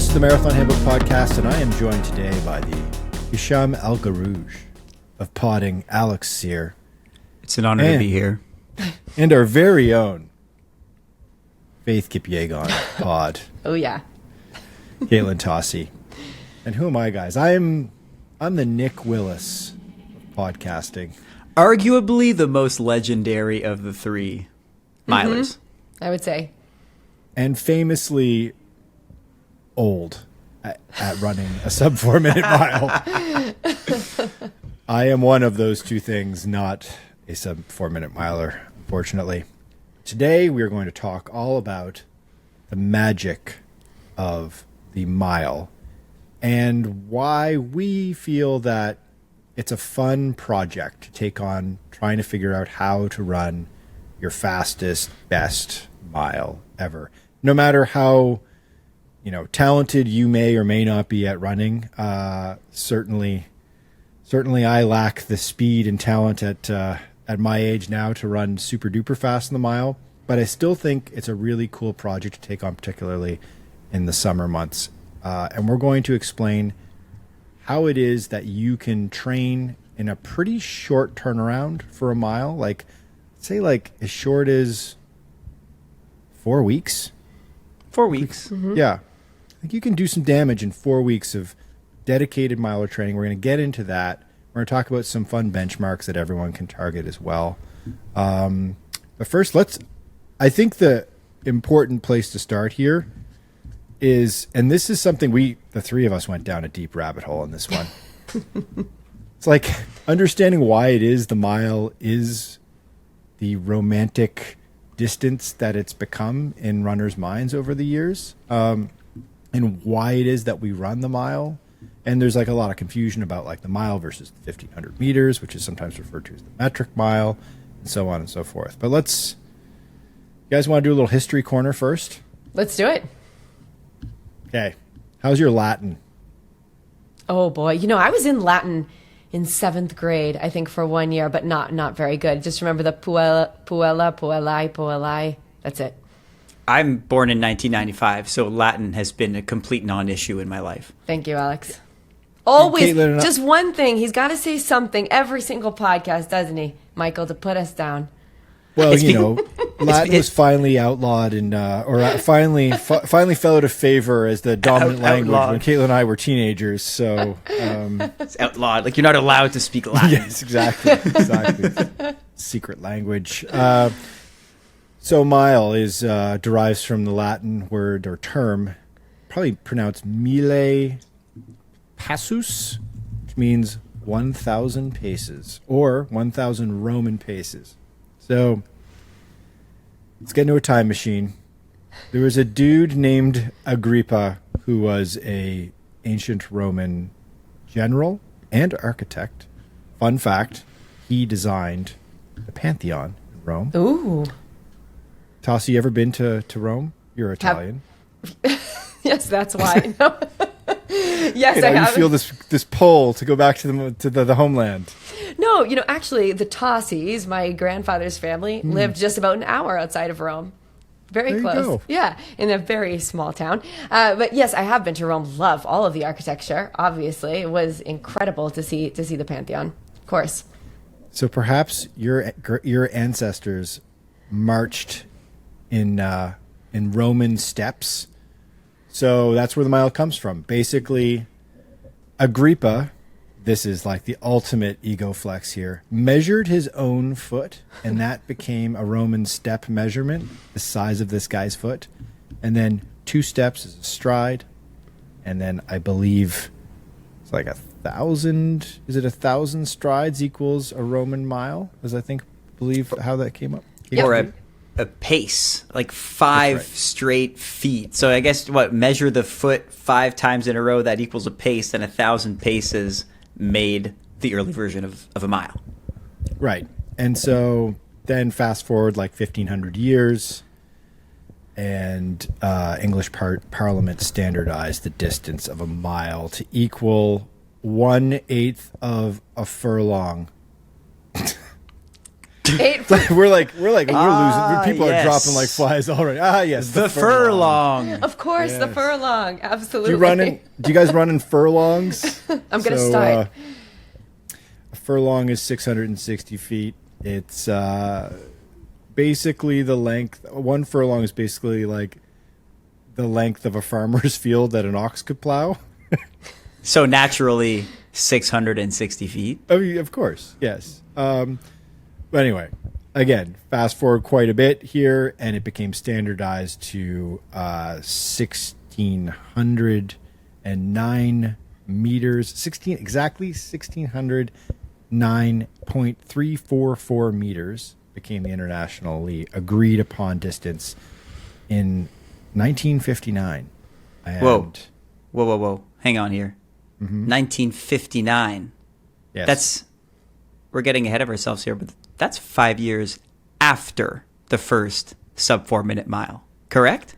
This is the Marathon Handbook Podcast, and I am joined today by the Hisham Al Garouj of podding, Alex Sear. It's an honor to be here. And our very own Faith Kipyegon pod. Oh, yeah. Caitlin Tossi. And who am I, guys? I'm the Nick Willis of podcasting. Arguably the most legendary of the three milers. I would say. And famously old at running a sub 4 minute mile. I am one of those two things, not a sub 4 minute miler, unfortunately. Today we are going to talk all about the magic of the mile and why we feel that it's a fun project to take on trying to figure out how to run your fastest, best mile ever. No matter how talented you may or may not be at running, certainly I lack the speed and talent at my age now to run super duper fast in the mile, but I still think it's a really cool project to take on, particularly in the summer months. And we're going to explain how it is that you can train in a pretty short turnaround for a mile, like as short as 4 weeks. 4 weeks. Mm-hmm. Yeah. I think you can do some damage in 4 weeks of dedicated miler training. We're going to get into that. We're going to talk about some fun benchmarks that everyone can target as well. But first, I think the important place to start here is, and this is something the three of us went down a deep rabbit hole in this one. It's like understanding why it is the mile is the romantic distance that it's become in runners' minds over the years, and why it is that we run the mile. And there's like a lot of confusion about like the mile versus the 1,500 meters, which is sometimes referred to as the metric mile, and so on and so forth. But you guys want to do a little history corner first? Let's do it. Okay. How's your Latin? Oh, boy. I was in Latin in 7th grade, I think, for 1 year, but not very good. Just remember the puella. That's it. I'm born in 1995, so Latin has been a complete non-issue in my life. Thank you, Alex. Always, Caitlin, just one thing. He's got to say something every single podcast, doesn't he, Michael, to put us down? Well, Latin was finally outlawed finally fell out of favor as the dominant language when Caitlin and I were teenagers. So it's outlawed. Like, you're not allowed to speak Latin. Yes, exactly. Secret language. So mile is derives from the Latin word or term, probably pronounced mille passus, which means 1,000 paces or 1,000 Roman paces. So let's get into a time machine. There was a dude named Agrippa who was a ancient Roman general and architect. Fun fact, he designed the Pantheon in Rome. Ooh. Tassi, you ever been to Rome? You're Italian. Yes, that's why. No. Yes, I have. You feel this pull to go back to the homeland. No, actually, the Tossis, my grandfather's family, lived just about an hour outside of Rome. Very there close. You go. Yeah, in a very small town. But yes, I have been to Rome. Love all of the architecture. Obviously, it was incredible to see the Pantheon. Of course. So perhaps your ancestors marched in Roman steps. So that's where the mile comes from. Basically, Agrippa, this is like the ultimate ego flex here, measured his own foot, and that became a Roman step measurement, the size of this guy's foot. And then 2 steps is a stride. And then I believe it's like 1,000. Is it 1,000 strides equals a Roman mile? Believe how that came up. Or a pace, like 5 straight feet. So I guess measure the foot 5 times in a row, that equals a pace, and 1,000 paces made the early version of a mile. Right. And so then fast forward like 1,500 years, and English Parliament standardized the distance of a mile to equal 1/8 of a furlong. we're losing. People yes. are dropping like flies already. Yes, The furlong. Of course, the Yes. furlong. Absolutely. Do you guys run in furlongs? I'm going to start. A furlong is 660 feet. It's basically the length. One furlong is basically like the length of a farmer's field that an ox could plow. So naturally, 660 feet. Oh, of course, yes. But anyway, again, fast forward quite a bit here, and it became standardized to 1,609 meters. 1,609.344 meters became the internationally agreed upon distance in 1959. And Whoa. Hang on here. 1959. Yes. We're getting ahead of ourselves here, but that's 5 years after the first sub 4 minute mile, correct?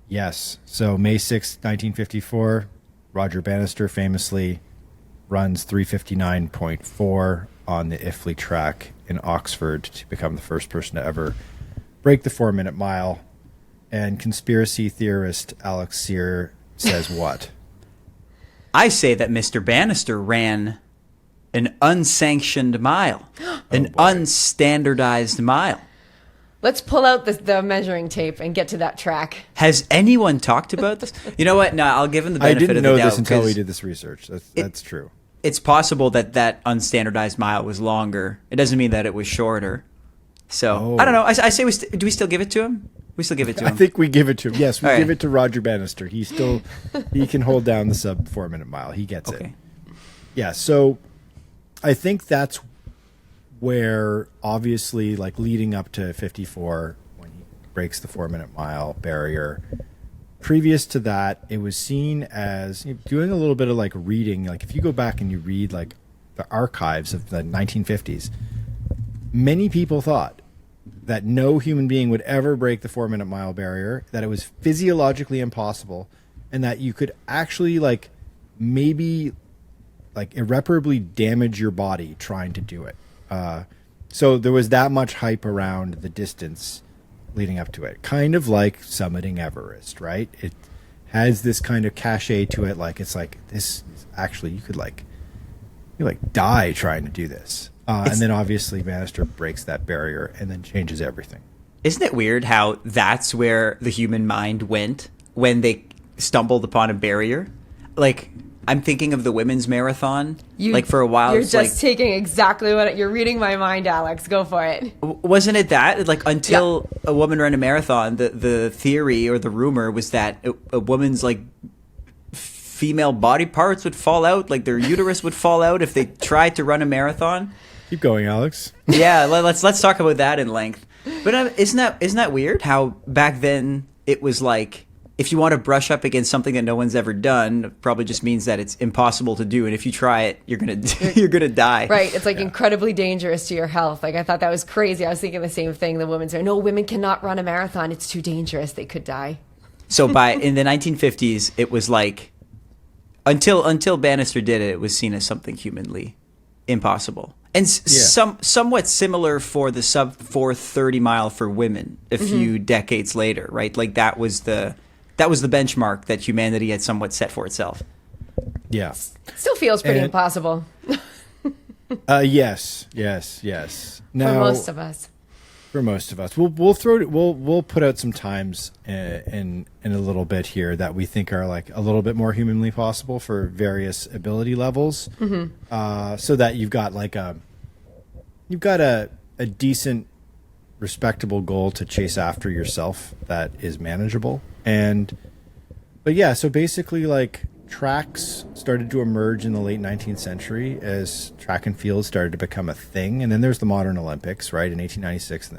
Yes. So May 6th, 1954, Roger Bannister famously runs 359.4 on the Iffley track in Oxford to become the first person to ever break the 4 minute mile. And conspiracy theorist Alex Sear says what? I say that Mr. Bannister ran an unsanctioned mile, an unstandardized mile. Let's pull out the measuring tape and get to that track. Has anyone talked about this? You know what? No, I'll give him the I benefit didn't of the know doubt. this until we 'cause did this research. That's true. It's possible that unstandardized mile was longer. It doesn't mean that it was shorter. So, I don't know. I say do we still give it to him? We still give it to him. I think we give it to him. Yes, we All right. give it to Roger Bannister. He can hold down the sub 4 minute mile. He gets it. Okay. Yeah. So I think that's where obviously like leading up to 54 when he breaks the 4 minute mile barrier. Previous to that, it was seen as doing a little bit of like reading. Like if you go back and you read like the archives of the 1950s, many people thought that no human being would ever break the 4 minute mile barrier, that it was physiologically impossible, and that you could actually like maybe like irreparably damage your body trying to do it. So there was that much hype around the distance leading up to it, kind of like summiting Everest, right? It has this kind of cachet to it, like it's like this is actually you die trying to do this. And then obviously Bannister breaks that barrier and then changes everything. Isn't it weird how that's where the human mind went when they stumbled upon a barrier? Like, I'm thinking of the women's marathon. Like for a while, You're it's just like, taking exactly what you're reading my mind, Alex. Go for it. wasn't it that like until a woman ran a marathon, the theory or the rumor was that a woman's like female body parts would fall out, like their uterus would fall out if they tried to run a marathon. Keep going, Alex. Yeah, let's talk about that in length. But isn't that weird? How back then it was like if you want to brush up against something that no one's ever done, it probably just means that it's impossible to do, and if you try it, you're gonna die. Right. It's like incredibly dangerous to your health. Like I thought that was crazy. I was thinking the same thing. The women say, no, women cannot run a marathon. It's too dangerous. They could die. So in the 1950s, it was like until Bannister did it, it was seen as something humanly impossible. And somewhat similar for the sub 4:30 mile for women a few decades later, right? Like that was the benchmark that humanity had somewhat set for itself. Yeah. Still feels pretty impossible Yes. Now, for most of us. For most of us, we'll put out some times in a little bit here that we think are like a little bit more humanly possible for various ability levels, so that you've got a decent, respectable goal to chase after yourself that is manageable. So basically, like tracks started to emerge in the late 19th century as track and field started to become a thing. And then there's the modern Olympics, right, in 1896.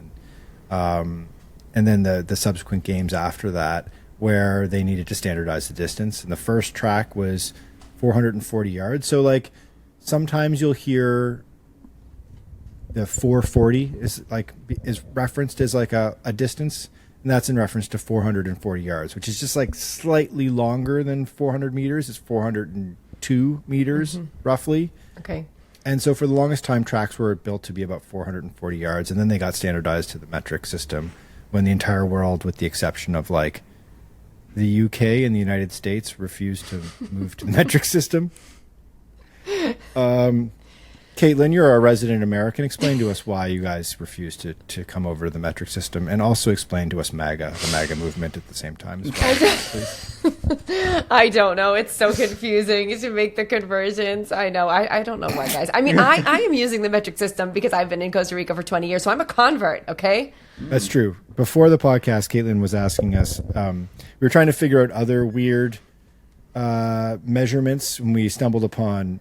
And then the subsequent games after that, where they needed to standardize the distance. And the first track was 440 yards. So like sometimes you'll hear the 440 is referenced as like a distance. And that's in reference to 440 yards, which is just like slightly longer than 400 meters. It's 402 meters, roughly. Okay. And so for the longest time, tracks were built to be about 440 yards, and then they got standardized to the metric system when the entire world, with the exception of like the UK and the United States, refused to move to the metric system. Caitlin, you're our resident American. Explain to us why you guys refused to come over to the metric system, and also explain to us the MAGA movement at the same time as well, please. I don't know. It's so confusing to make the conversions. I know. I don't know why, guys. I mean, I am using the metric system because I've been in Costa Rica for 20 years, so I'm a convert, okay? That's true. Before the podcast, Caitlin was asking us, we were trying to figure out other weird measurements when we stumbled upon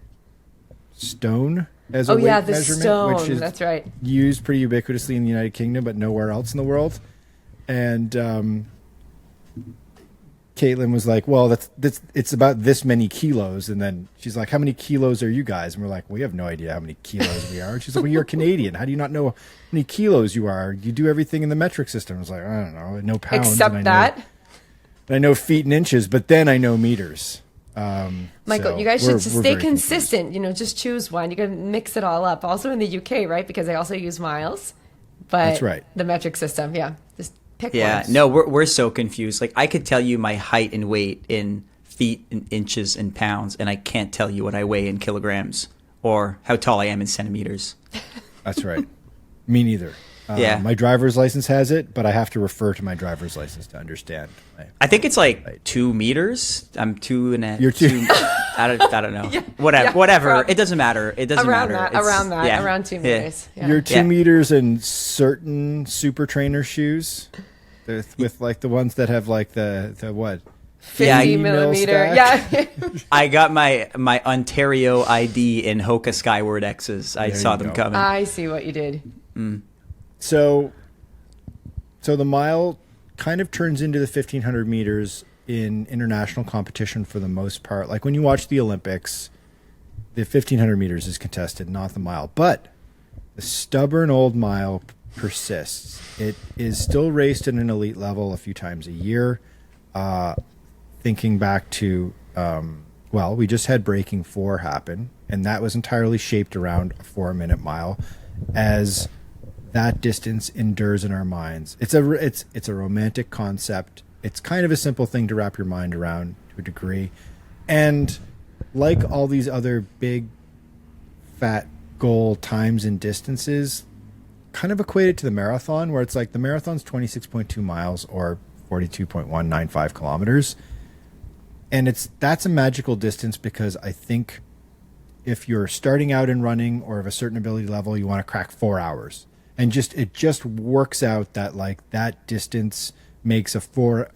stone as a weight the measurement, stone. which is That's right. used pretty ubiquitously in the United Kingdom, but nowhere else in the world. And Caitlin was like, "Well, that's it's about this many kilos." And then she's like, "How many kilos are you guys?" And we're like, "We have no idea how many kilos we are." And she's like, "Well, you're Canadian. How do you not know how many kilos you are? You do everything in the metric system." I was like, "I don't know. I know pounds, Except and that. I know feet and inches, but then I know meters." Michael, So you guys we're should stay very consistent. Just choose one. You can mix it all up. Also in the UK, right? Because they also use miles. But That's right. The metric system, just pick Yeah, one. no, we're so confused. Like, I could tell you my height and weight in feet and inches and pounds, and I can't tell you what I weigh in kilograms or how tall I am in centimeters. That's right. Me neither. Yeah. My driver's license has it, but I have to refer to my driver's license to understand. I think it's like 2 meters. I'm 2.5. You're two. I don't know. Yeah, Whatever. It doesn't matter. It doesn't around matter. that, around 2 meters. Yeah. You're 2 meters in certain super trainer shoes with like the ones that have like the what? 50 mil millimeter. stack. Yeah. I got my Ontario ID in Hoka Skyward X's. I There saw you them go. coming. I see what you did. So the mile kind of turns into the 1,500 meters in international competition for the most part. Like when you watch the Olympics, the 1,500 meters is contested, not the mile. But the stubborn old mile persists. It is still raced at an elite level a few times a year. Thinking back to, we just had Breaking 4 happen, and that was entirely shaped around a 4-minute mile as that distance endures in our minds. It's a romantic concept. It's kind of a simple thing to wrap your mind around to a degree. And like all these other big, fat goal times and distances, kind of equated to the marathon, where it's like the marathon's 26.2 miles or 42.195 kilometers. And that's a magical distance because I think if you're starting out in running or of a certain ability level, you want to crack 4 hours. And it just works out that like that distance makes a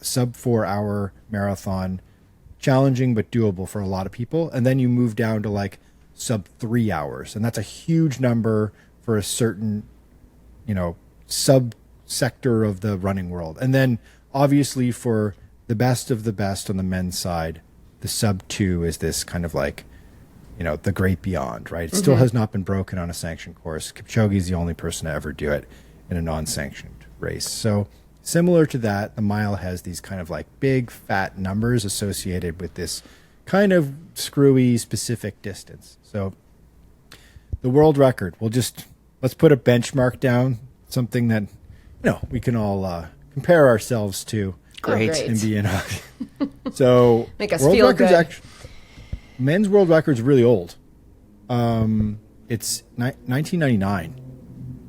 sub 4 hour marathon challenging but doable for a lot of people. And then you move down to like sub 3 hours, and that's a huge number for a certain sub sector of the running world. And then obviously for the best of the best on the men's side, the sub 2 is this kind of like the great beyond, right? It still has not been broken on a sanctioned course. Kipchoge is the only person to ever do it in a non-sanctioned race. So similar to that, the mile has these kind of like big fat numbers associated with this kind of screwy specific distance. So the world record, let's put a benchmark down, something that we can all compare ourselves to. Great. And be in. So Make us world feel record's good. Men's world record's really old. It's 1999.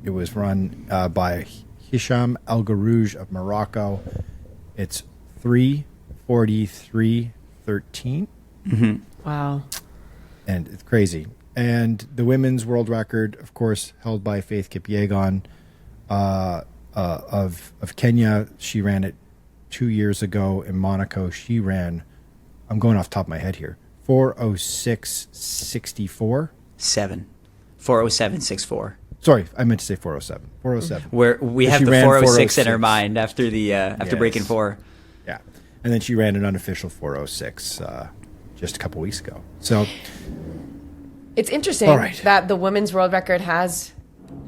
It was run by Hisham El Garouj of Morocco. It's 3:43:13. Wow. And it's crazy. And the women's world record, of course, held by Faith Kipyegon of Kenya. She ran it 2 years ago in Monaco. She ran, I'm going off the top of my head here, 4:06:64. 4:07:64. Sorry, I meant to say 4:07. 4:07. Where we But have she the ran 4:06 in our 4:06. mind after Breaking 4. Yeah. And then she ran an unofficial 4:06 just a couple weeks ago. So It's interesting All right. that the women's world record has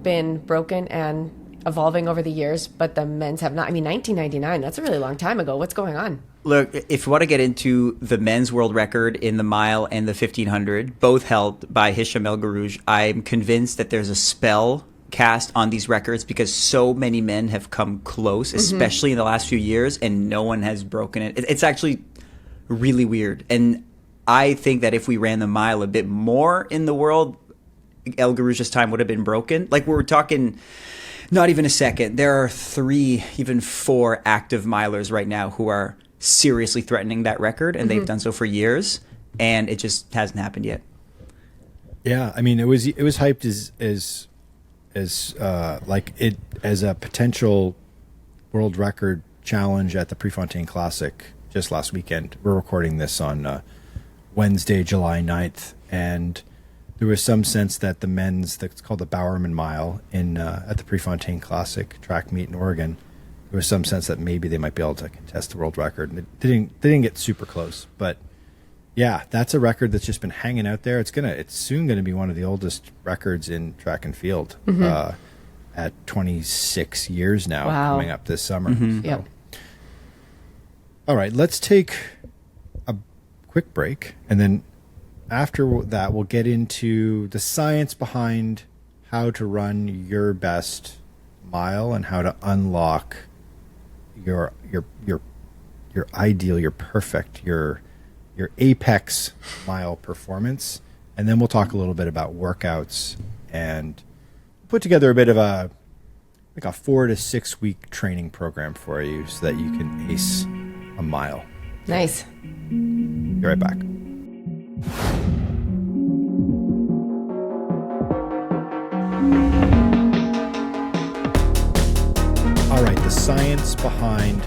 been broken and evolving over the years, but the men's have not. I mean, 1999, that's a really long time ago. What's going on? Look, if you want to get into the men's world record in the mile and the 1500, both held by Hicham El Guerrouj, I'm convinced that there's a spell cast on these records because so many men have come close, especially in the last few years, and no one has broken it. It's actually really weird. And I think that if we ran the mile a bit more in the world, El Guerrouj's time would have been broken. Like, we're talking not even a second. There are 3, even 4 active milers right now who are seriously threatening that record, and they've done so for years, and it just hasn't happened yet. Yeah, I mean, it was hyped as a potential world record challenge at the Prefontaine Classic just last weekend. We're recording this on Wednesday, July 9th, and there was some sense that the men's, that's called the Bowerman Mile at the Prefontaine Classic track meet in Oregon, there was some sense that maybe they might be able to contest the world record. And they didn't get super close, but yeah, that's a record that's just been hanging out there. It's soon gonna be one of the oldest records in track and field at 26 years now, coming up this summer. So. Yep. All right, let's take a quick break, and then after that, we'll get into the science behind how to run your best mile and how to unlock your ideal, your perfect, your apex mile performance. And then we'll talk a little bit about workouts and put together a bit of a 4 to 6 week training program for you so that you can ace a mile. Nice. Be right back. All right, the science behind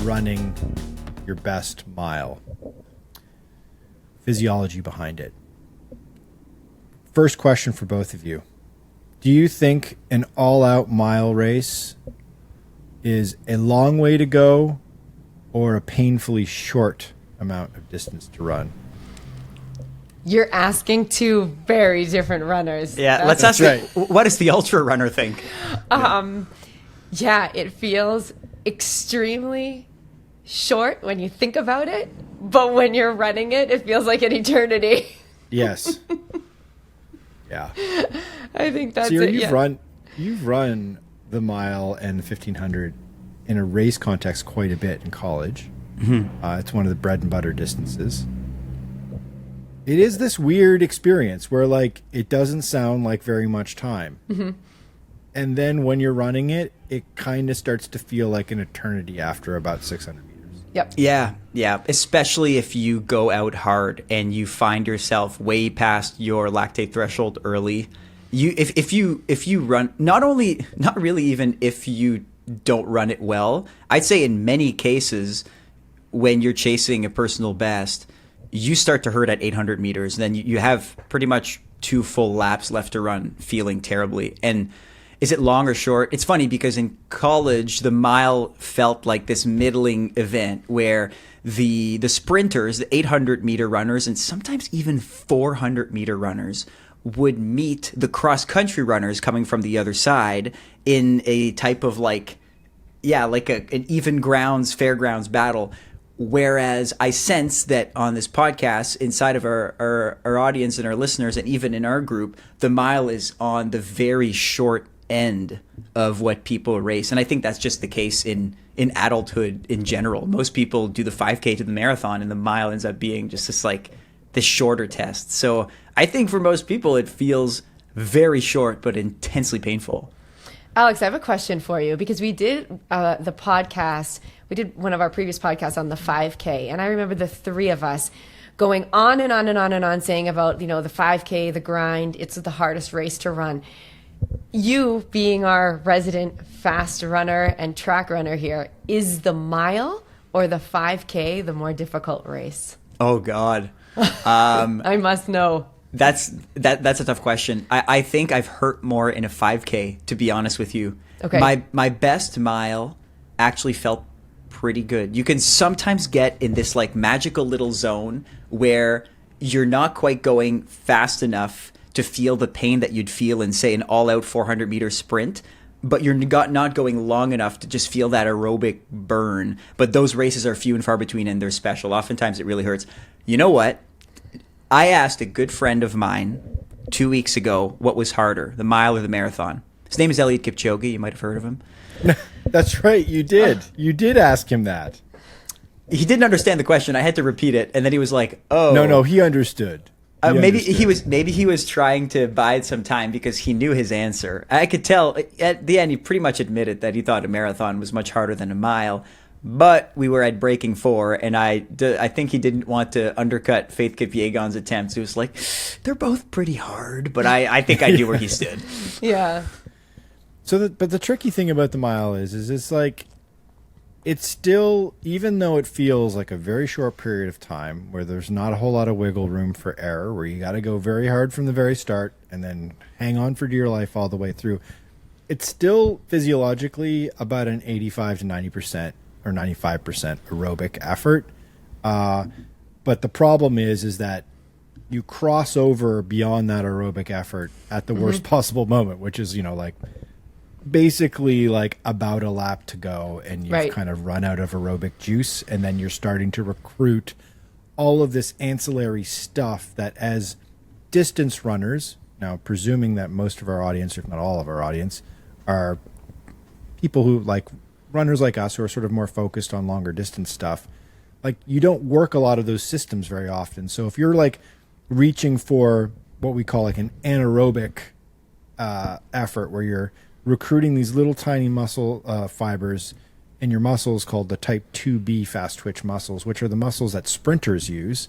running your best mile. Physiology behind it. First question for both of you. Do you think an all-out mile race is a long way to go or a painfully short amount of distance to run? You're asking 2 very different runners. Yeah, let's ask what does the ultra runner think? Yeah, it feels extremely short when you think about it, but when you're running it, it feels like an eternity. Yes. Yeah. I think that's So it. You've run the mile and the 1500 in a race context quite a bit in college. It's one of the bread and butter distances. It is this weird experience where, like, it doesn't sound like very much time. And then when you're running it, it kind of starts to feel like an eternity after about 600 meters. Yep. Yeah. Especially if you go out hard and you find yourself way past your lactate threshold early. If you run, not really even if you don't run it well, I'd say in many cases when you're chasing a personal best, you start to hurt at 800 meters. Then you have pretty much 2 full laps left to run, feeling terribly. And is it long or short? It's funny because in college, the mile felt like this middling event where the sprinters, the 800-meter runners, and sometimes even 400-meter runners would meet the cross-country runners coming from the other side in a type of an even grounds, fairgrounds battle. Whereas I sense that on this podcast, inside of our audience and our listeners, and even in our group, the mile is on the very short end of what people race. And I think that's just the case in adulthood in general. Most people do the 5K to the marathon, and the mile ends up being just this shorter test. So I think for most people, it feels very short but intensely painful. Alex, I have a question for you because we did the podcast. We did one of our previous podcasts on the 5K, and I remember the 3 of us going on and on and on and on saying about, the 5K, the grind, it's the hardest race to run. You being our resident fast runner and track runner here, is the mile or the 5K the more difficult race? Oh, God. I must know. That's a tough question. I think I've hurt more in a 5K, to be honest with you. Okay. My best mile actually felt pretty good. You can sometimes get in this magical little zone where you're not quite going fast enough to feel the pain that you'd feel in, say, an all-out 400-meter sprint, but you're not going long enough to just feel that aerobic burn. But those races are few and far between, and they're special. Oftentimes it really hurts. You know what? I asked a good friend of mine 2 weeks ago what was harder, the mile or the marathon. His name is Eliud Kipchoge. You might have heard of him. That's right. You did. You did ask him that. He didn't understand the question. I had to repeat it, and then he was like, "Oh, No, he understood. maybe he was trying to bide some time because he knew his answer." I could tell at the end he pretty much admitted that he thought a marathon was much harder than a mile. But we were at breaking 4, and I think he didn't want to undercut Faith Kipyegon's attempts. He was like, "They're both pretty hard," but I think I knew where he stood. Yeah. So, but the tricky thing about the mile is it's like, it's still, even though it feels like a very short period of time where there's not a whole lot of wiggle room for error, where you got to go very hard from the very start and then hang on for dear life all the way through, it's still physiologically about an 85 to 90% or 95% aerobic effort. But the problem is that you cross over beyond that aerobic effort at the worst possible moment, which is, like basically like about a lap to go, and you've kind of run out of aerobic juice, and then you're starting to recruit all of this ancillary stuff that, as distance runners, now presuming that most of our audience, if not all of our audience, are people who like runners like us who are sort of more focused on longer distance stuff, like you don't work a lot of those systems very often. So if you're like reaching for what we call like an anaerobic effort, where you're recruiting these little tiny muscle fibers in your muscles called the type 2B fast twitch muscles, which are the muscles that sprinters use.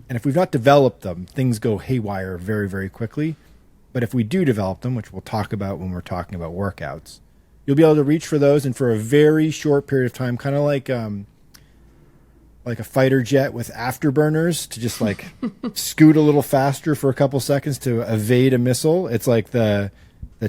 And if we've not developed them, things go haywire very, very quickly. But if we do develop them, which we'll talk about when we're talking about workouts, you'll be able to reach for those, and for a very short period of time, kind of like a fighter jet with afterburners, to just like scoot a little faster for a couple seconds to evade a missile. It's like the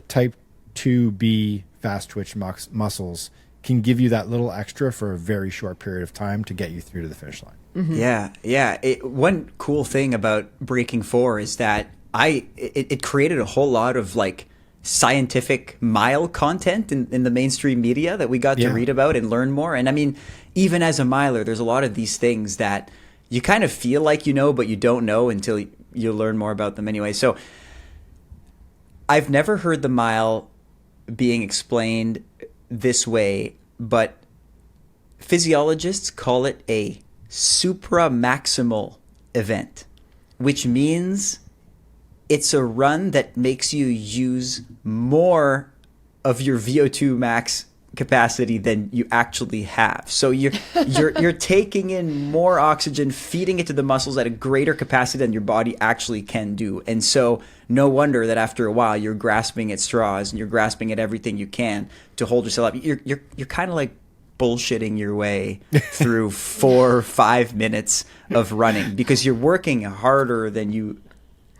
type 2B fast twitch muscles can give you that little extra for a very short period of time to get you through to the finish line. Mm-hmm. Yeah. One cool thing about breaking 4 is that it created a whole lot of like scientific mile content in the mainstream media that we got to read about and learn more. And I mean, even as a miler, there's a lot of these things that you kind of feel like you know, but you don't know until you learn more about them anyway. So I've never heard the mile being explained this way, but physiologists call it a supramaximal event, which means it's a run that makes you use more of your VO2 max capacity than you actually have. So you're taking in more oxygen, feeding it to the muscles at a greater capacity than your body actually can do. And so no wonder that after a while you're grasping at straws and you're grasping at everything you can to hold yourself up. You're kind of like bullshitting your way through 4 or 5 minutes of running because you're working harder than you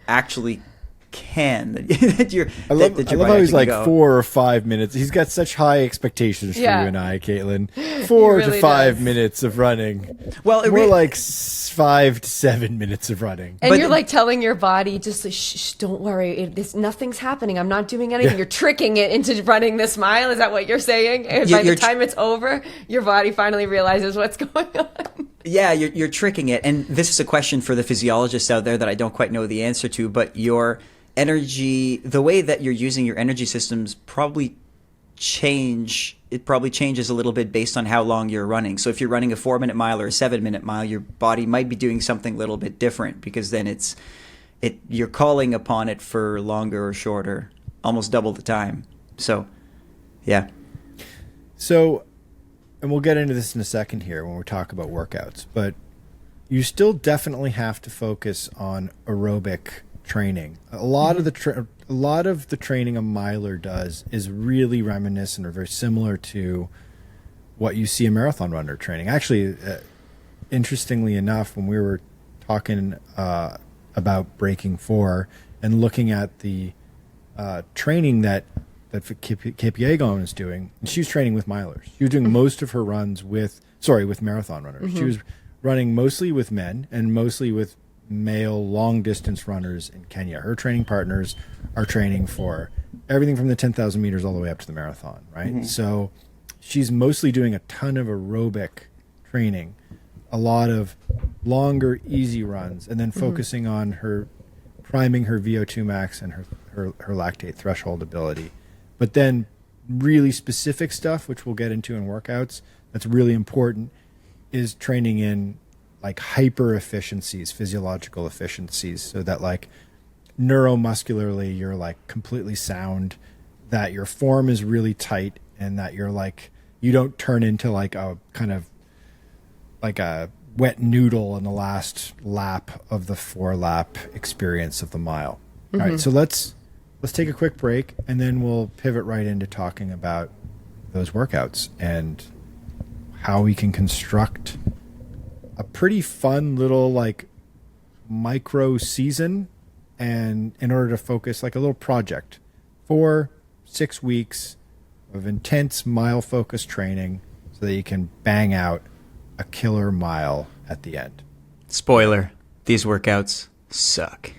actually can. I love how he's like 4 or 5 minutes. He's got such high expectations for you and I, Caitlin. 4 to 5 minutes of running. Well, more like 5 to 7 minutes of running. And you're like telling your body, just like, shh, don't worry. Nothing's happening. I'm not doing anything. You're tricking it into running this mile. Is that what you're saying? And by the time it's over, your body finally realizes what's going on. Yeah, you're tricking it. And this is a question for the physiologists out there that I don't quite know the answer to, but your energy, the way that you're using your energy systems probably changes a little bit based on how long you're running. So if you're running a 4-minute mile or a 7-minute mile, your body might be doing something a little bit different because then you're calling upon it for longer or shorter, almost double the time. So, yeah. So, and we'll get into this in a second here when we talk about workouts, but you still definitely have to focus on aerobic training. A lot of the training a miler does is really reminiscent or very similar to what you see a marathon runner training. Actually, interestingly enough, when we were talking about breaking 4 and looking at the training that Kipyegon is doing, and she was training with milers. She was doing most of her runs with marathon runners. She was running mostly with men and mostly with male long distance runners in Kenya. Her training partners are training for everything from the 10,000 meters all the way up to the marathon, right? So she's mostly doing a ton of aerobic training, a lot of longer, easy runs, and then focusing on her priming her VO2 max and her lactate threshold ability. But then really specific stuff, which we'll get into in workouts, that's really important, is training in like hyper efficiencies, physiological efficiencies, so that like neuromuscularly you're like completely sound, that your form is really tight, and that you're like, you don't turn into like a kind of like a wet noodle in the last lap of the 4-lap experience of the mile. All right, so let's take a quick break, and then we'll pivot right into talking about those workouts and how we can construct a pretty fun little like micro season, and in order to focus like a little project for 6 weeks of intense mile focused training so that you can bang out a killer mile at the end. Spoiler, these workouts suck.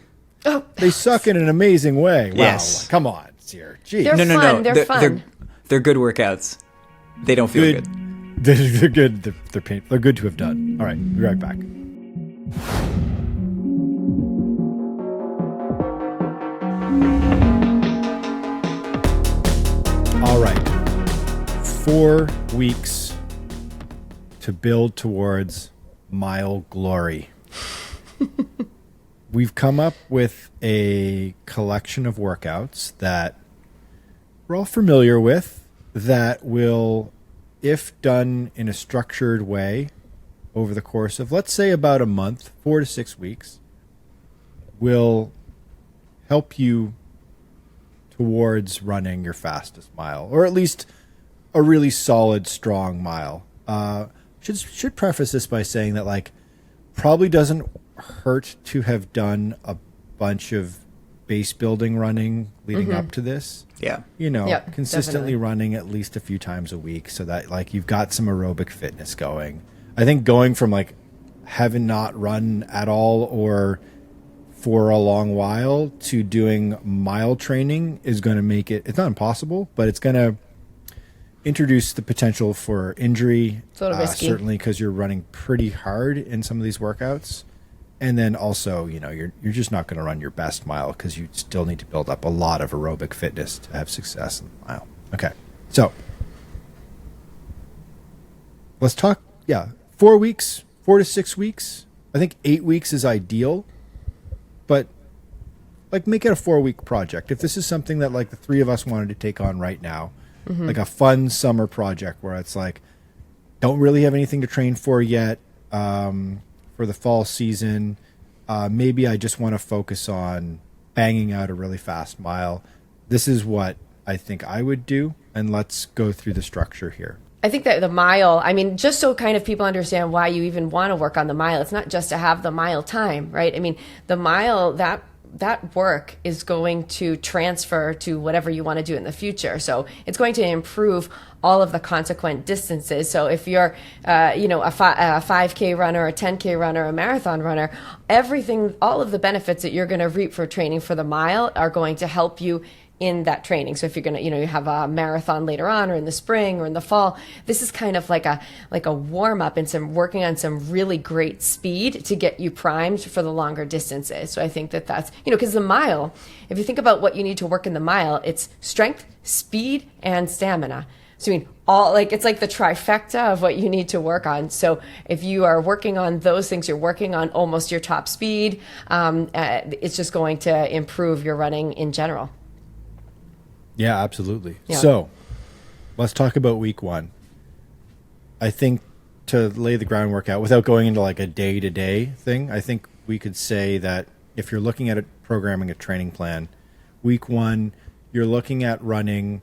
Oh, They suck in an amazing way. Wow. Yes. Come on, Sear. Jeez. They're fun. They're fun. They're good workouts. They don't feel good. They're good. They're painful. They're good to have done. All right. Be right back. All right. 4 weeks to build towards mile glory. We've come up with a collection of workouts that we're all familiar with, that will, if done in a structured way over the course of, let's say, about a month, 4 to 6 weeks, will help you towards running your fastest mile, or at least a really solid, strong mile. Should preface this by saying that, like, probably doesn't hurt to have done a bunch of base building running leading up to this. Yeah. You know, Yep, consistently definitely. running at least a few times a week, so that like you've got some aerobic fitness going. I think going from like having not run at all or for a long while to doing mile training is going to make it, it's not impossible, but it's going to introduce the potential for injury. It's a little risky. Certainly because you're running pretty hard in some of these workouts. And then also, you know, you're just not going to run your best mile because you still need to build up a lot of aerobic fitness to have success in the mile. Okay. So let's talk. Yeah. 4 weeks, 4 to 6 weeks. I think 8 weeks is ideal, but like make it a 4-week project. If this is something that like the three of us wanted to take on right now, like a fun summer project where it's like, don't really have anything to train for yet. For the fall season, maybe I just want to focus on banging out a really fast mile. This is what I think I would do, and let's go through the structure here. I think that the mile, I mean, just so kind of people understand why you even want to work on the mile, it's not just to have the mile time, right? I mean, the mile, that work is going to transfer to whatever you want to do in the future. So it's going to improve all of the consequent distances. So if you're, a 5K runner, a 10K runner, a marathon runner, everything, all of the benefits that you're going to reap for training for the mile are going to help you in that training. So if you're going to, you have a marathon later on or in the spring or in the fall, this is kind of like a warm up and some working on some really great speed to get you primed for the longer distances. So I think that's, because the mile, if you think about what you need to work in the mile, it's strength, speed, and stamina. So I mean, it's like the trifecta of what you need to work on. So if you are working on those things, you're working on almost your top speed. It's just going to improve your running in general. Yeah, absolutely. Yeah. So let's talk about week 1. I think to lay the groundwork out without going into like a day-to-day thing, I think we could say that if you're looking at programming a training plan, week 1, you're looking at running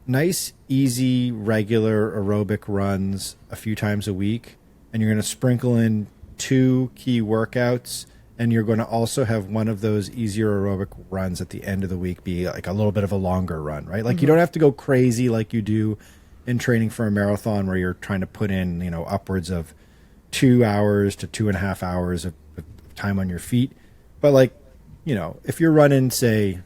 nice, easy, regular aerobic runs a few times a week, and you're going to sprinkle in 2 key workouts, and you're going to also have one of those easier aerobic runs at the end of the week be like a little bit of a longer run, right? Like you don't have to go crazy like you do in training for a marathon where you're trying to put in, upwards of 2 hours to 2.5 hours of time on your feet. But like, if you're running, say,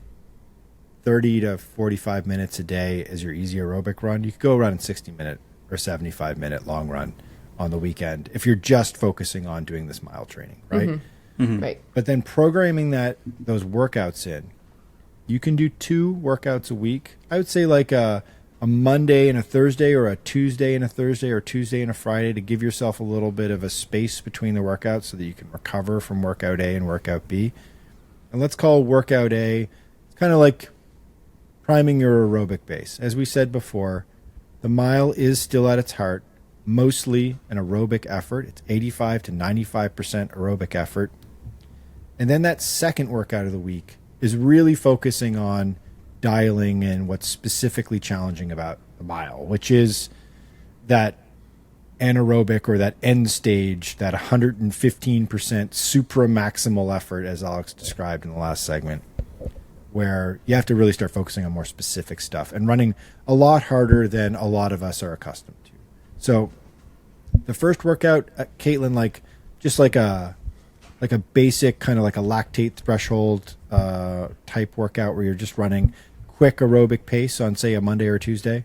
30 to 45 minutes a day as your easy aerobic run, you could go run a 60-minute or 75-minute long run on the weekend if you're just focusing on doing this mile training, right? Right. But then programming those workouts in, you can do 2 workouts a week. I would say like a Monday and a Thursday, or a Tuesday and a Thursday, or Tuesday and a Friday, to give yourself a little bit of a space between the workouts so that you can recover from workout A and workout B. And let's call workout A, it's kind of like priming your aerobic base. As we said before, the mile is still at its heart mostly an aerobic effort. It's 85 to 95% aerobic effort. And then that second workout of the week is really focusing on dialing in what's specifically challenging about the mile, which is that anaerobic, or that end stage, that 115% supra maximal effort, as Alex described in the last segment, where you have to really start focusing on more specific stuff and running a lot harder than a lot of us are accustomed to. So the first workout, Caitlin, like a basic kind of like a lactate threshold type workout where you're just running quick aerobic pace on, say, a Monday or Tuesday?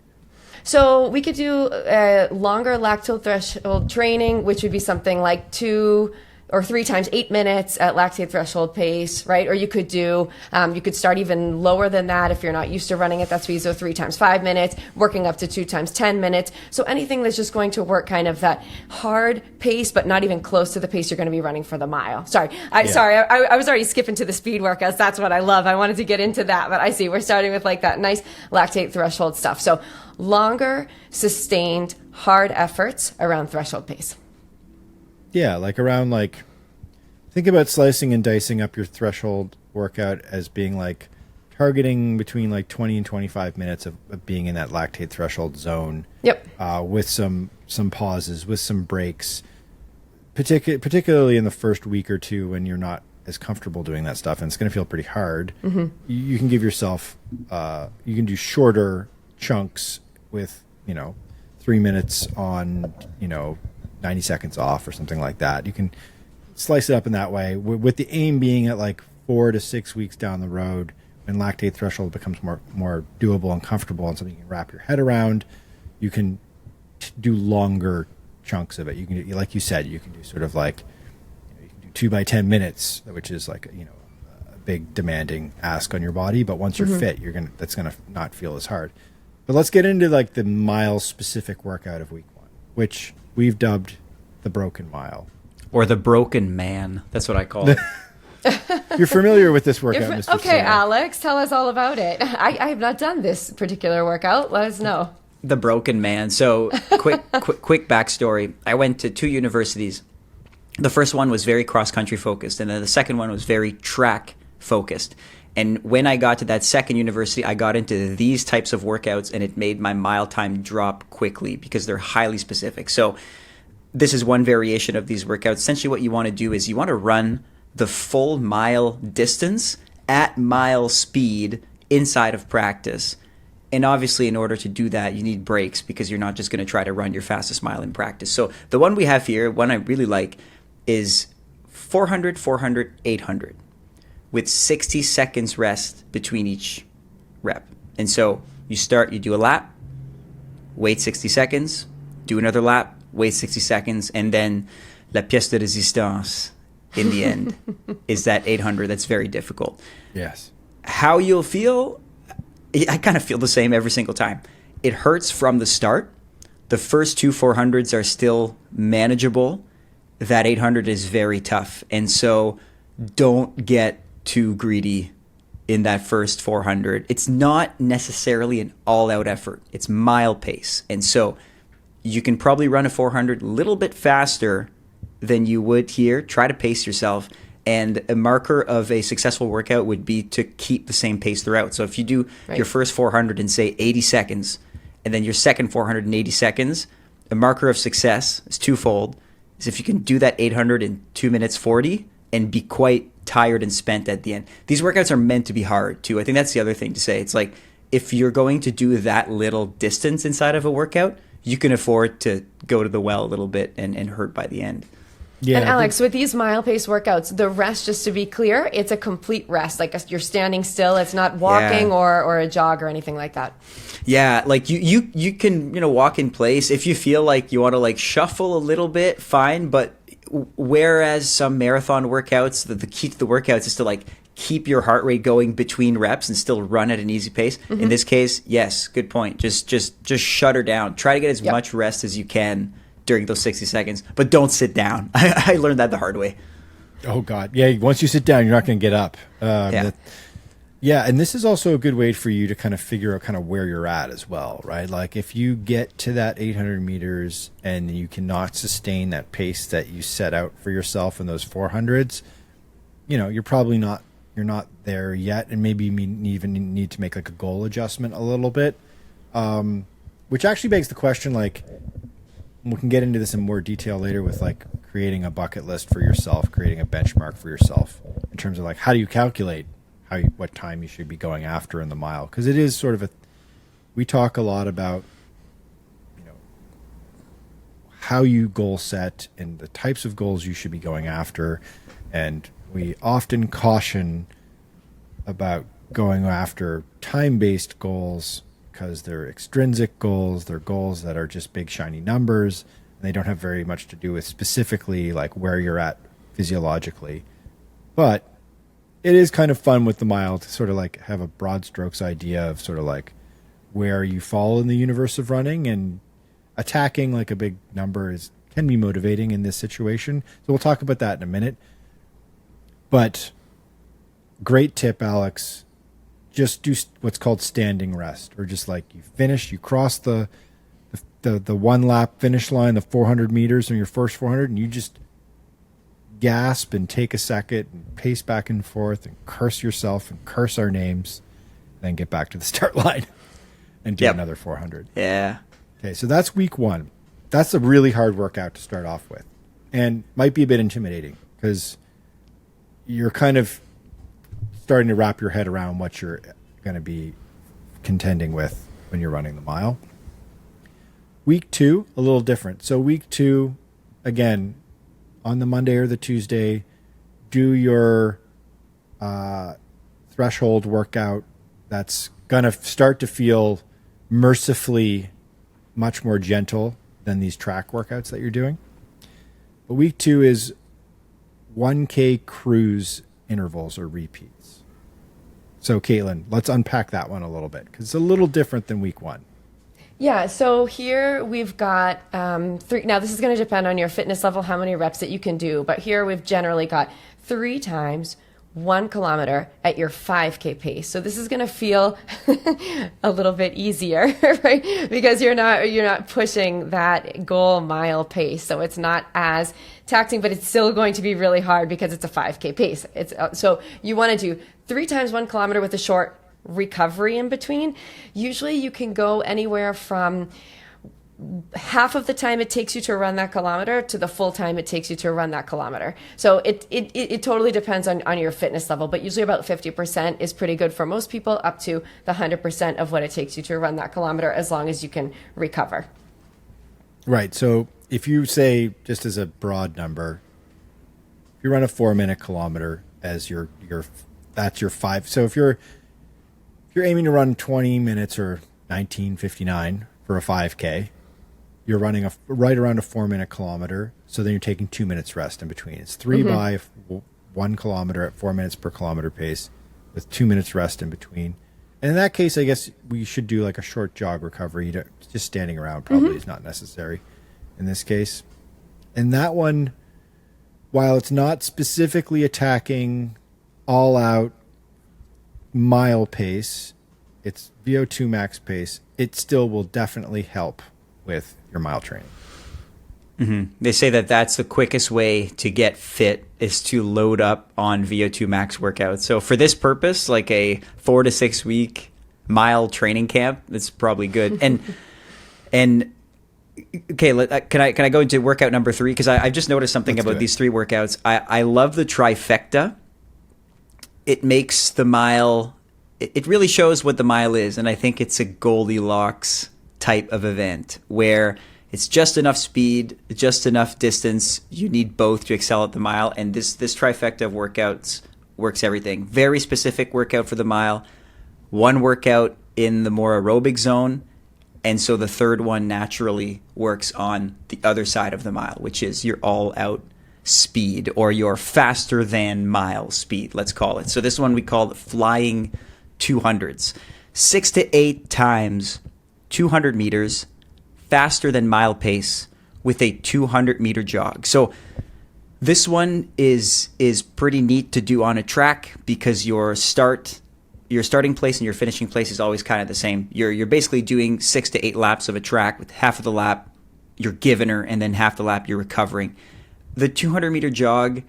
So we could do a longer lactate threshold training, which would be something like 2 or 3 times 8 minutes at lactate threshold pace, right? Or you could do, you could start even lower than that if you're not used to running at that speed. So 3 times 5 minutes, working up to 2 times 10 minutes. So anything that's just going to work kind of that hard pace, but not even close to the pace you're going to be running for the mile. I was already skipping to the speed workouts. That's what I love. I wanted to get into that, but I see we're starting with like that nice lactate threshold stuff. So longer, sustained, hard efforts around threshold pace. Yeah, like around like, think about slicing and dicing up your threshold workout as being like targeting between like 20 and 25 minutes of being in that lactate threshold zone. Yep. With some pauses, with some breaks, particularly in the first week or two when you're not as comfortable doing that stuff and it's going to feel pretty hard. Mm-hmm. You can give yourself, you can do shorter chunks with, 3 minutes on, 90 seconds off or something like that. You can slice it up in that way, with the aim being at like 4 to 6 weeks down the road, when lactate threshold becomes more doable and comfortable and something you can wrap your head around. You can do longer chunks of it. You can do, like you said, you can do sort of like, you can do 2 by 10 minutes, which is like, a big demanding ask on your body. But once you're fit, that's gonna not feel as hard. But let's get into like the mile specific workout of week 1, which we've dubbed the broken mile. Or the broken man. That's what I call it. You're familiar with this workout, Mr. Okay, Sarah. Alex, tell us all about it. I have not done this particular workout. Let us know. The broken man. So quick backstory. I went to 2 universities. The first one was very cross-country focused, and then the second one was very track focused. And when I got to that second university, I got into these types of workouts, and it made my mile time drop quickly because they're highly specific. So this is one variation of these workouts. Essentially what you want to do is you want to run the full mile distance at mile speed inside of practice. And obviously in order to do that, you need breaks because you're not just going to try to run your fastest mile in practice. So the one we have here, one I really like, is 400, 400, 800 with 60 seconds rest between each rep. And so you do a lap, wait 60 seconds, do another lap, wait 60 seconds, and then la pièce de résistance in the end is that 800. That's very difficult. Yes. How you'll feel, I kind of feel the same every single time. It hurts from the start. The first 2 400s are still manageable. That 800 is very tough. And so don't get too greedy in that first 400. It's not necessarily an all-out effort. It's mile pace. And so you can probably run a 400 a little bit faster than you would here. Try to pace yourself. And a marker of a successful workout would be to keep the same pace throughout. So if you do your first 400 in, say, 80 seconds, and then your second 400 in 80 seconds, a marker of success is twofold. Is if you can do that 800 in 2 minutes 40 and be quite tired and spent at the end. These workouts are meant to be hard, too. I think that's the other thing to say. It's like, if you're going to do that little distance inside of a workout, you can afford to go to the well a little bit and hurt by the end. Yeah. And Alex, with these mile pace workouts, the rest, just to be clear, it's a complete rest. Like you're standing still. It's not walking or a jog or anything like that. Yeah, like you can, walk in place. If you feel like you want to like shuffle a little bit, fine. But whereas some marathon workouts, the key to the workouts is to like keep your heart rate going between reps and still run at an easy pace. In this case, yes, good point. Just shut her down. Try to get as much rest as you can during those 60 seconds, but don't sit down. I learned that the hard way. Oh God. Yeah. Once you sit down, you're not going to get up. Yeah. And this is also a good way for you to kind of figure out kind of where you're at as well, right? Like if you get to that 800 meters and you cannot sustain that pace that you set out for yourself in those 400s, you're probably you're not there yet. And maybe you even need to make like a goal adjustment a little bit, which actually begs the question, like, we can get into this in more detail later with like creating a bucket list for yourself, creating a benchmark for yourself in terms of like how do you calculate what time you should be going after in the mile, because it is sort of we talk a lot about how you goal set and the types of goals you should be going after, and we often caution about going after time-based goals because they're extrinsic goals. They're goals that are just big shiny numbers, and they don't have very much to do with specifically like where you're at physiologically. But it is kind of fun with the mile to sort of like have a broad strokes idea of sort of like where you fall in the universe of running, and attacking like a big number can be motivating in this situation. So we'll talk about that in a minute. But great tip, Alex. Just do what's called standing rest, or just like you finish, you cross the one lap finish line, the 400 meters on your first 400, and you just gasp and take a second and pace back and forth and curse yourself and curse our names, then get back to the start line and do another 400. Yeah. Okay, so that's week one. That's a really hard workout to start off with, and might be a bit intimidating because you're kind of starting to wrap your head around what you're going to be contending with when you're running the mile. Week two, a little different. So week two, again, on the Monday or the Tuesday, do your threshold workout that's going to start to feel mercifully much more gentle than these track workouts that you're doing. But week two is 1K cruise intervals or repeats. So, Caitlin, let's unpack that one a little bit because it's a little different than week one. Yeah, so here we've got three. Now, this is going to depend on your fitness level, how many reps that you can do. But here we've generally got 3 times 1 kilometer at your 5K pace. So this is going to feel a little bit easier, right? Because you're not pushing that goal mile pace. So it's not as taxing, but it's still going to be really hard because it's a 5K pace. So you want to do 3 times 1 kilometer with a short recovery in between. Usually you can go anywhere from half of the time it takes you to run that kilometer to the full time it takes you to run that kilometer. So it totally depends on your fitness level, but usually about 50% is pretty good for most people, up to the 100% of what it takes you to run that kilometer, as long as you can recover. Right. So if you say, just as a broad number, if you run a 4-minute kilometer as that's your 5. So if you're aiming to run 20 minutes or 19:59 for a 5K, you're running right around a 4-minute kilometer. So then you're taking 2 minutes rest in between. It's 3 by 1 kilometer at 4 minutes per kilometer pace with 2 minutes rest in between. And in that case, I guess we should do like a short jog recovery. Just standing around probably is not necessary in this case. And that one, while it's not specifically attacking all out mile pace, it's VO2 max pace, it still will definitely help with your mile training. Mm-hmm. They say that that's the quickest way to get fit is to load up on VO2 max workouts. So for this purpose, like a 4 to 6 week mile training camp, it's probably good. And okay, can I go into workout number 3? Because I just noticed something about these 3 workouts. I love the trifecta. It makes the mile, it really shows what the mile is. And I think it's a Goldilocks type of event where It's just enough speed, just enough distance. You need both to excel at the mile. And this trifecta of workouts works everything. Very specific workout for the mile, one workout in the more aerobic zone, and so the third one naturally works on the other side of the mile, which is your all-out speed, or your faster than mile speed, let's call it. So this one we call the flying 200s. 6 to 8 times 200 meters faster than mile pace with a 200-meter jog. So this one is pretty neat to do on a track because your starting place and your finishing place is always kind of the same. You're basically doing 6 to 8 laps of a track, with half of the lap you're giving her and then half the lap you're recovering. The 200-meter jog,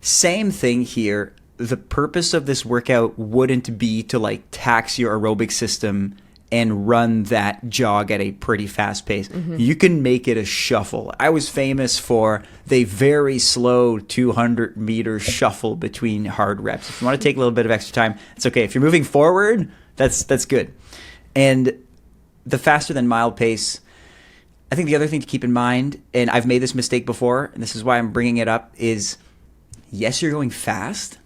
same thing here. The purpose of this workout wouldn't be to like tax your aerobic system and run that jog at a pretty fast pace. Mm-hmm. You can make it a shuffle. I was famous for the very slow 200-meter shuffle between hard reps. If you want to take a little bit of extra time, it's okay. If you're moving forward, that's good. And the faster than mile pace, I think the other thing to keep in mind, and I've made this mistake before, and this is why I'm bringing it up, is yes, you're going fast,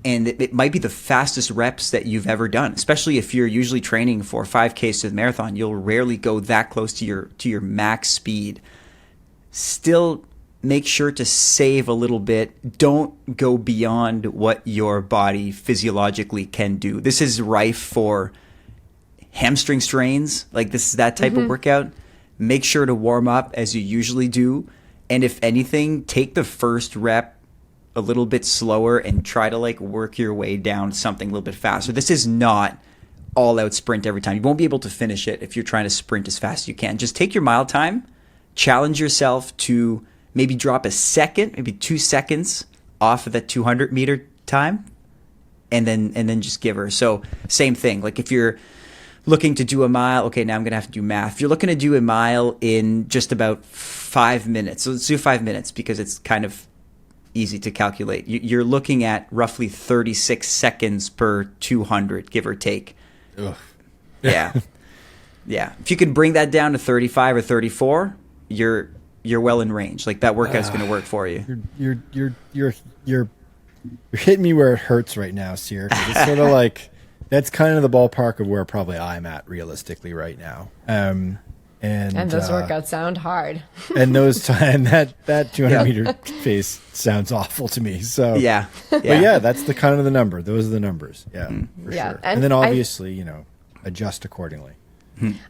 and it might be the fastest reps that you've ever done, especially if you're usually training for 5Ks to the marathon. You'll rarely go that close to your max speed. Still, make sure to save a little bit. Don't go beyond what your body physiologically can do. This is rife for hamstring strains. Like, this is that type of workout. Make sure to warm up as you usually do. And if anything, take the first rep a little bit slower and try to like work your way down to something a little bit faster. This is not all out sprint every time. You won't be able to finish it if you're trying to sprint as fast as you can. Just take your mile time, challenge yourself to maybe drop a second, maybe 2 seconds off of that 200-meter time, and then just give her. So same thing. Like if you're looking to do a mile, okay, now I'm going to have to do math. If you're looking to do a mile in just about 5 minutes, so let's do 5 minutes because it's kind of easy to calculate. You're looking at roughly 36 seconds per 200, give or take. Ugh. Yeah. Yeah. If you can bring that down to 35 or 34, you're well in range. Like that workout's going to work for you. You're hitting me where it hurts right now, Sear. It's sort of like that's kind of the ballpark of where probably I'm at realistically right now. And those workouts sound hard. And that 200-meter pace sounds awful to me. So yeah. But yeah, that's the kind of the number. Those are the numbers. Yeah, for yeah. sure. And then obviously, adjust accordingly.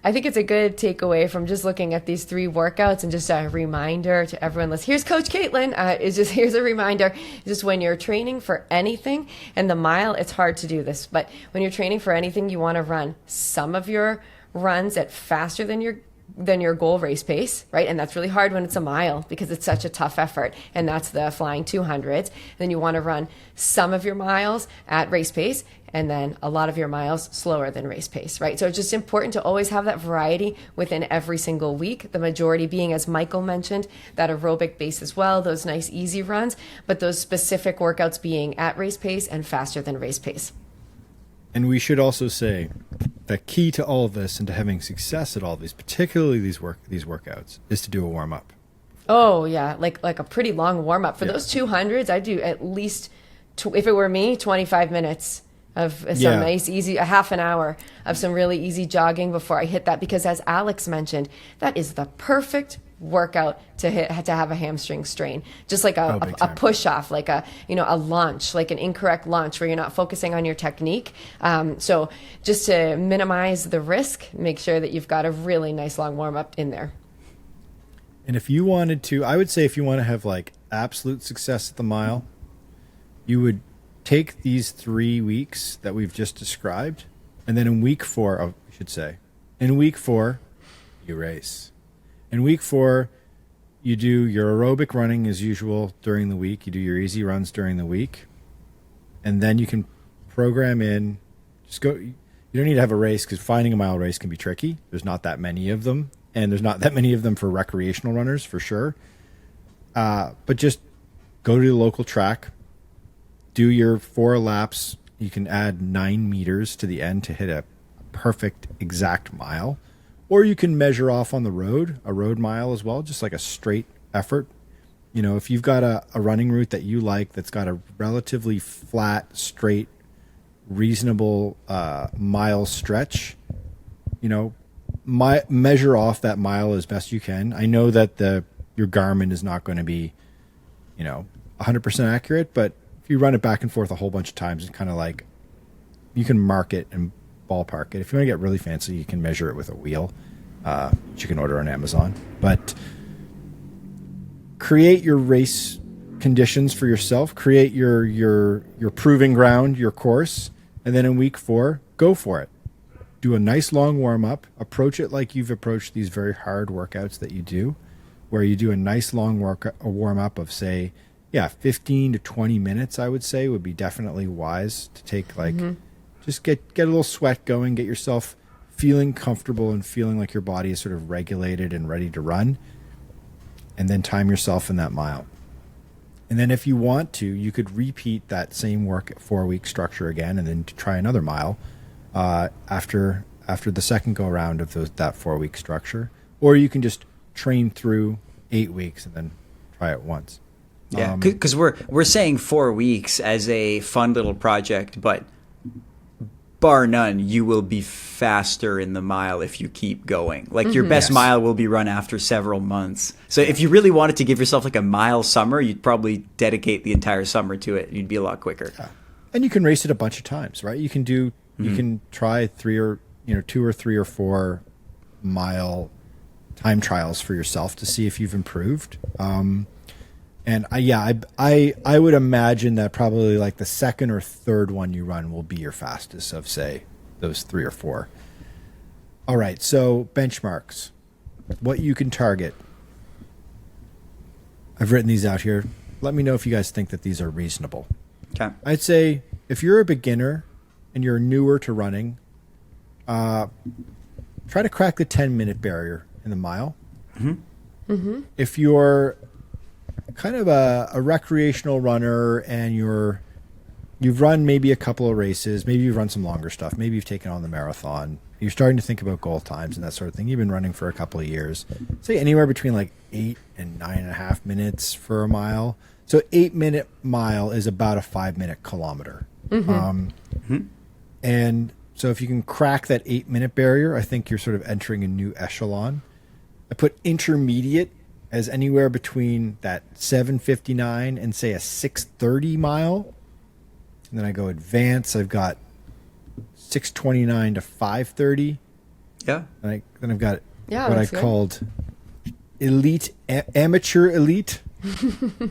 I think it's a good takeaway from just looking at these 3 workouts, and just a reminder to everyone listening. Here's Coach Caitlin. Here's a reminder. Just when you're training for anything, and the mile, it's hard to do this, but when you're training for anything, you want to run some of your runs at faster than your goal race pace, right? And that's really hard when it's a mile because it's such a tough effort. And that's the flying 200s. Then you want to run some of your miles at race pace, and then a lot of your miles slower than race pace, right? So it's just important to always have that variety within every single week. The majority being, as Michael mentioned, that aerobic base as well, those nice easy runs, but those specific workouts being at race pace and faster than race pace. And we should also say the key to all of this and to having success at all these, particularly these workouts, is to do a warm up. Oh yeah, like a pretty long warm up for those 200s. I do at least, if it were me, 25 minutes of some nice easy, a half an hour of some really easy jogging before I hit that. Because as Alex mentioned, that is the perfect workout to have a hamstring strain. Just like a push off, like a launch, like an incorrect launch where you're not focusing on your technique. So just to minimize the risk, make sure that you've got a really nice long warm up in there. And if you wanted to, I would say if you want to have like absolute success at the mile, you would take these 3 weeks that we've just described, and then in week 4, you race. In week 4, you do your aerobic running as usual during the week. You do your easy runs during the week. And then you can program in, just go. You don't need to have a race because finding a mile race can be tricky. There's not that many of them. And there's not that many of them for recreational runners for sure. But just go to the local track, do your 4 laps. You can add 9 meters to the end to hit a perfect exact mile. Or you can measure off on the road, a road mile as well, just like a straight effort. You know, if you've got a running route that you like that's got a relatively flat, straight, reasonable mile stretch, you know, measure off that mile as best you can. I know that your Garmin is not going to be, you know, 100% accurate, but if you run it back and forth a whole bunch of times, it's kind of like you can mark it and ballpark it. If you want to get really fancy, you can measure it with a wheel, which you can order on Amazon. But create your race conditions for yourself. Create your proving ground, your course, and then in week 4, go for it. Do a nice long warm up. Approach it like you've approached these very hard workouts that you do, where you do a nice long warm up of, say, 15 to 20 minutes. I would say would be definitely wise to take. Like, just get a little sweat going, get yourself feeling comfortable and feeling like your body is sort of regulated and ready to run, and then time yourself in that mile. And then if you want to, you could repeat that same 4-week structure again, and then try another mile after the second go around of that 4-week structure. Or you can just train through 8 weeks and then try it once. Yeah, because we're saying 4 weeks as a fun little project, but bar none, you will be faster in the mile if you keep going. Like, your best mile will be run after several months. So if you really wanted to give yourself like a mile summer, you'd probably dedicate the entire summer to it. You'd be a lot quicker. Yeah. And you can race it a bunch of times, right? You can try 2 or 3 or 4 mile time trials for yourself to see if you've improved. And I would imagine that probably like the second or third one you run will be your fastest of, say, those 3 or 4. All right, so benchmarks, what you can target. I've written these out here. Let me know if you guys think that these are reasonable. Okay. I'd say if you're a beginner and you're newer to running, try to crack the 10-minute barrier in the mile. If you're kind of a recreational runner and you've run maybe a couple of races, maybe you've run some longer stuff, maybe you've taken on the marathon, you're starting to think about goal times and that sort of thing, you've been running for a couple of years, say anywhere between like 8 and 9.5 minutes for a mile. So 8-minute mile is about a 5-minute kilometer. And so if you can crack that 8-minute barrier, I think you're sort of entering a new echelon. I put intermediate as anywhere between that 7:59 and, say, a 6:30 mile. And then I go advance. I've got 6:29 to 5:30. Yeah. And then I've got what I called elite, amateur elite,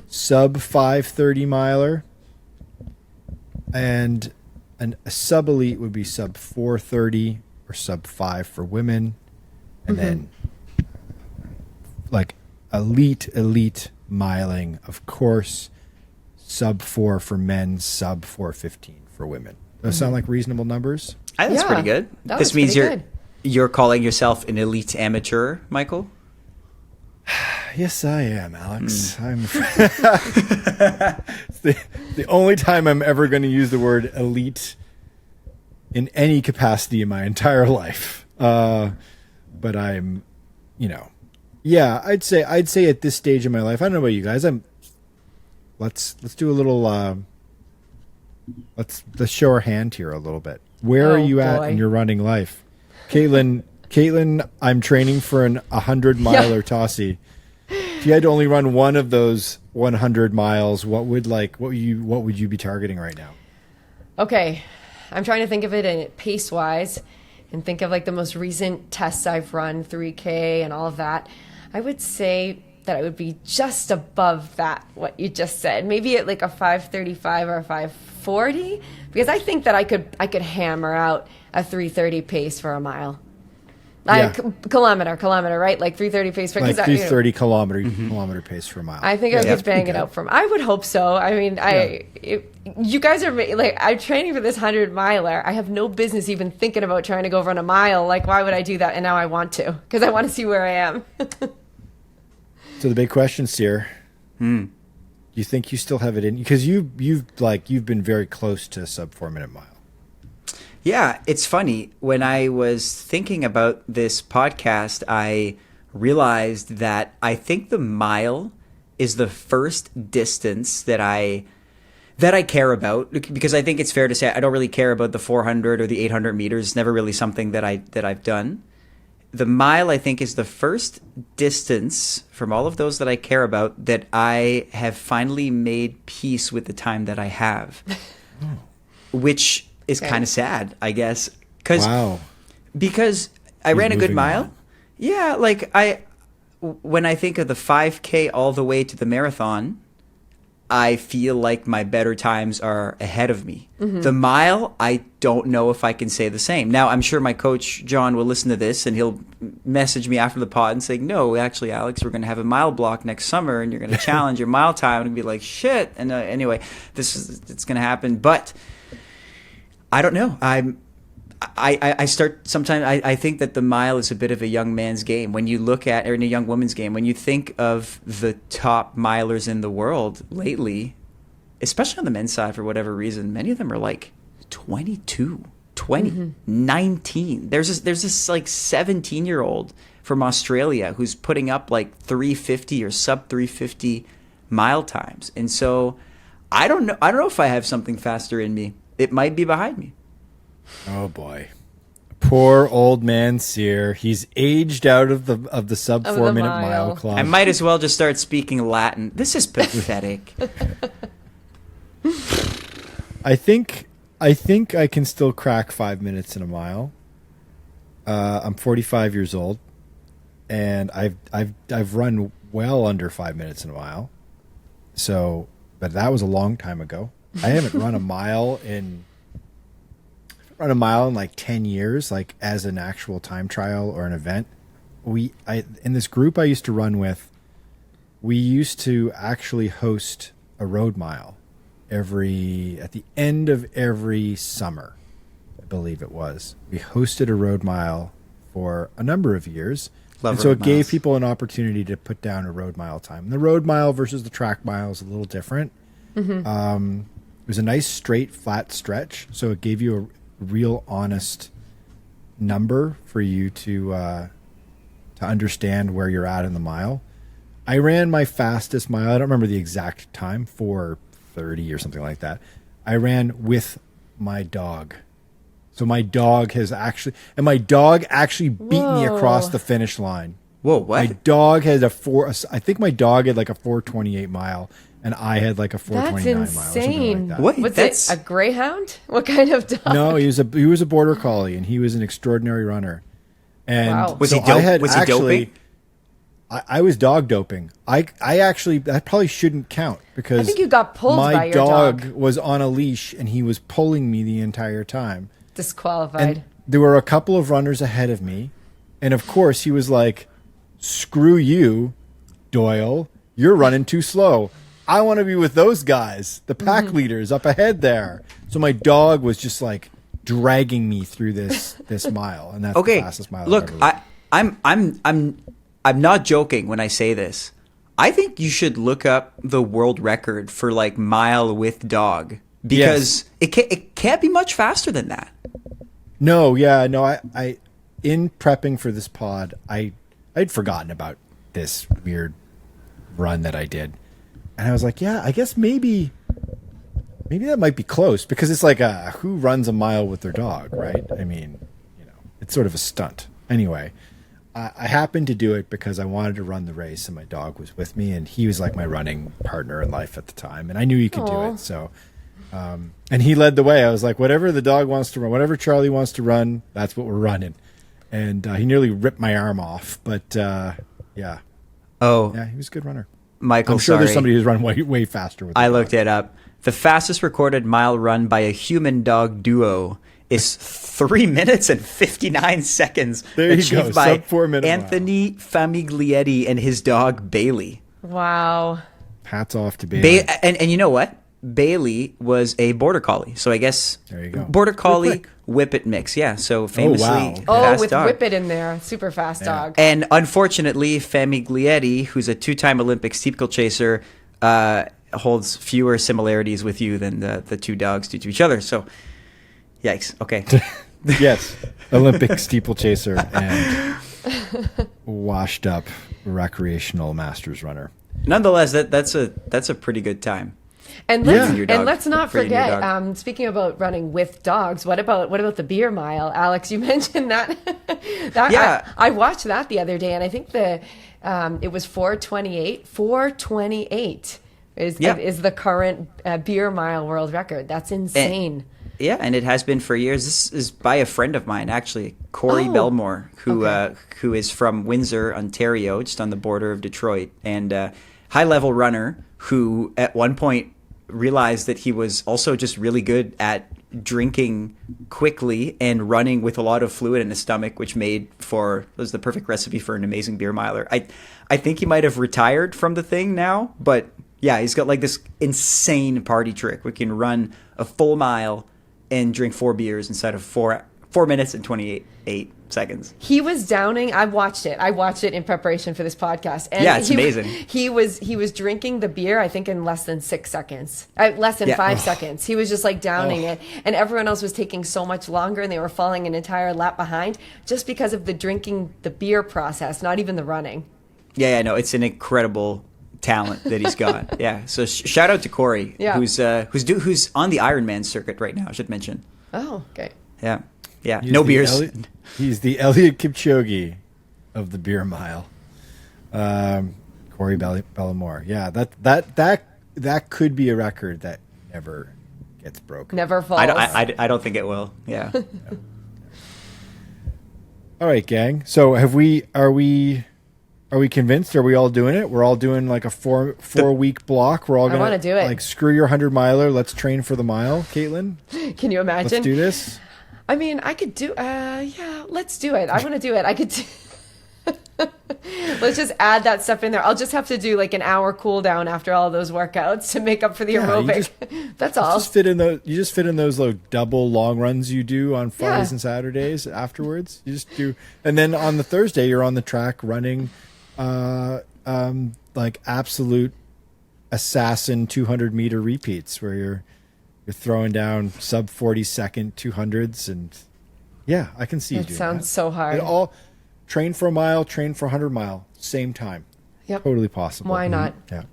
sub 5:30 miler. And a sub elite would be sub 4:30 or sub 5 for women. And then like elite miling, of course, sub 4 for men, sub 4:15 for women. Those sound like reasonable numbers? I think that's pretty good. This means you're calling yourself an elite amateur, Michael? Yes, I am, Alex. I'm it's the only time I'm ever going to use the word elite in any capacity in my entire life. But I'm, I'd say at this stage in my life, I don't know about you guys. Let's do a little. Let's show our hand here a little bit. Where are you at in your running life, Caitlin? I'm training for an 100-miler Tossie. If you had to only run one of those 100 miles, what would you be targeting right now? Okay, I'm trying to think of it in pace wise, and think of like the most recent tests I've run, 3K and all of that. I would say that I would be just above that, what you just said. Maybe at like a 5:35 or a 5:40, because I think that I could hammer out a 3:30 pace for a mile. Kilometer, right? Like 3:30 pace. Like 3:30 kilometer pace for a mile. I think I could bang it out I would hope so. I mean, you guys are like, I'm training for this 100-miler. I have no business even thinking about trying to go run a mile. Like, why would I do that? And now I want to, because I want to see where I am. So the big question's here. You think you still have it in? Because you've been very close to a sub 4-minute mile. Yeah, it's funny. When I was thinking about this podcast, I realized that I think the mile is the first distance that I care about, because I think it's fair to say I don't really care about the 400 or the 800 meters. It's never really something that I've done. The mile, I think, is the first distance from all of those that I care about that I have finally made peace with the time that I have, which is kind of sad, I guess. Because I ran a good mile. On. Yeah, like when I think of the 5K all the way to the marathon, I feel like my better times are ahead of me. Mm-hmm. The mile, I don't know if I can say the same. Now, I'm sure my coach, John, will listen to this, and he'll message me after the pod and say, no, actually, Alex, we're going to have a mile block next summer, and you're going to challenge your mile time. And be like, shit. And anyway, it's going to happen. But I don't know. I start sometimes. I think that the mile is a bit of a young man's game. When you look at, or in a young woman's game, when you think of the top milers in the world lately, especially on the men's side for whatever reason, many of them are like 22, 20, 19. There's this like 17-year-old from Australia who's putting up like 350 or sub 350 mile times. And so I don't know if I have something faster in me. It might be behind me. Oh boy, poor old man Sear. He's aged out of the sub 4 minute mile club. I might as well just start speaking Latin. This is pathetic. I think I can still crack 5 minutes in a mile. I'm 45 years old, and I've run well under 5 minutes in a mile. So, but that was a long time ago. I haven't run a mile in like 10 years, like as an actual time trial or an event. In this group I used to run with, we used to actually host a road mile at the end of every summer, I believe it was. We hosted a road mile for a number of years. And so it gave people an opportunity to put down a road mile time. And the road mile versus the track mile is a little different. Mm-hmm. It was a nice straight flat stretch, so it gave you a real honest number for you to understand where you're at in the mile. I ran my fastest mile. I don't remember the exact time, 4:30 or something like that. I ran with my dog. So my dog actually beat me across the finish line. Whoa, what? My dog had I think my dog had like a 4:28 mile. And I had like a 4:29 mile or something like that. What? Was it a greyhound? What kind of dog? No, he was a border collie, and he was an extraordinary runner. And wow. Was he doping? I was dog doping. I actually, that probably shouldn't count because I think you got pulled by your dog. My dog was on a leash and he was pulling me the entire time. Disqualified. And there were a couple of runners ahead of me, and of course he was like, "Screw you, Doyle. You're running too slow. I want to be with those guys, the pack leaders up ahead there." So my dog was just like dragging me through this mile, and that's the fastest mile. Look, I'm not joking when I say this. I think you should look up the world record for like mile with dog, because it can't be much faster than that. No, I in prepping for this pod, I'd forgotten about this weird run that I did. And I was like, yeah, I guess maybe that might be close, because it's like who runs a mile with their dog, right? I mean, it's sort of a stunt. Anyway, I happened to do it because I wanted to run the race, and my dog was with me, and he was like my running partner in life at the time, and I knew he could do it. So, and he led the way. I was like, whatever the dog wants to run, whatever Charlie wants to run, that's what we're running. And he nearly ripped my arm off, but yeah. Oh, yeah, he was a good runner. Michael, I'm sure there's somebody who's run way faster with I looked it up. The fastest recorded mile run by a human-dog duo is 3 minutes and 59 seconds. There you achieved go, by sub 4 minute Anthony Famiglietti and his dog Bailey. Wow. Hats off to Bailey. And you know what? Bailey was a border collie, so I guess there you go. Border collie whippet mix. Yeah, so famously fast with dog. Whippet in there, super fast dog. And unfortunately, Famiglietti, who's a two-time Olympic steeplechaser, holds fewer similarities with you than the two dogs do to each other. So Yikes. Okay. Yes, Olympic steeplechaser and washed up recreational masters runner. Nonetheless, that's a pretty good time. And Yeah. let's not For your forget. dog. Speaking about running with dogs, what about the beer mile, Alex? You mentioned that. Yeah. I watched that the other day, and I think it was 4:28. 4:28 is the current beer mile world record. That's insane. Yeah, and it has been for years. This is by a friend of mine, actually, Corey Belmore, who is from Windsor, Ontario, just on the border of Detroit, and high-level runner who at one point realized that he was also just really good at drinking quickly and running with a lot of fluid in his stomach, which was the perfect recipe for an amazing beer miler. I think he might have retired from the thing now, but yeah, he's got like this insane party trick. We can run a full mile and drink 4 beers inside of 4 minutes and 28 seconds. He was downing. I watched it in preparation for this podcast. And yeah, it's amazing. He was drinking the beer, I think, in less than 6 seconds, less than 5 seconds. He was just like downing it, and everyone else was taking so much longer, and they were falling an entire lap behind just because of the drinking the beer process, not even the running. Yeah, no, it's an incredible talent that he's got. Yeah, so shout out to Corey, who's on the Ironman circuit right now. I should mention. Oh, okay. Yeah. No beers. He's the Eliud Kipchoge of the beer mile. Corey Bellamore. Yeah, that could be a record that never gets broken. Never falls. I don't think it will. Yeah. All right, gang. So are we convinced? Are we all doing it? We're all doing like a 4 week block. We're all going to do it. Like, screw your 100 miler. Let's train for the mile, Caitlin. Can you imagine? Let's do this. I mean, I could do. Yeah, let's do it. I want to do it. I could. Let's just add that stuff in there. I'll just have to do like an hour cool down after all those workouts to make up for the aerobic. That's all. You just fit in those like double long runs you do on Fridays and Saturdays afterwards. You just do, and then on the Thursday you're on the track running, like absolute assassin 200-meter repeats where you're throwing down sub 40-second 200s, and yeah, I can see you doing that. Sounds so hard. And all train for a mile, train for 100 mile, same time. Yep. Totally possible. Why not? Yeah.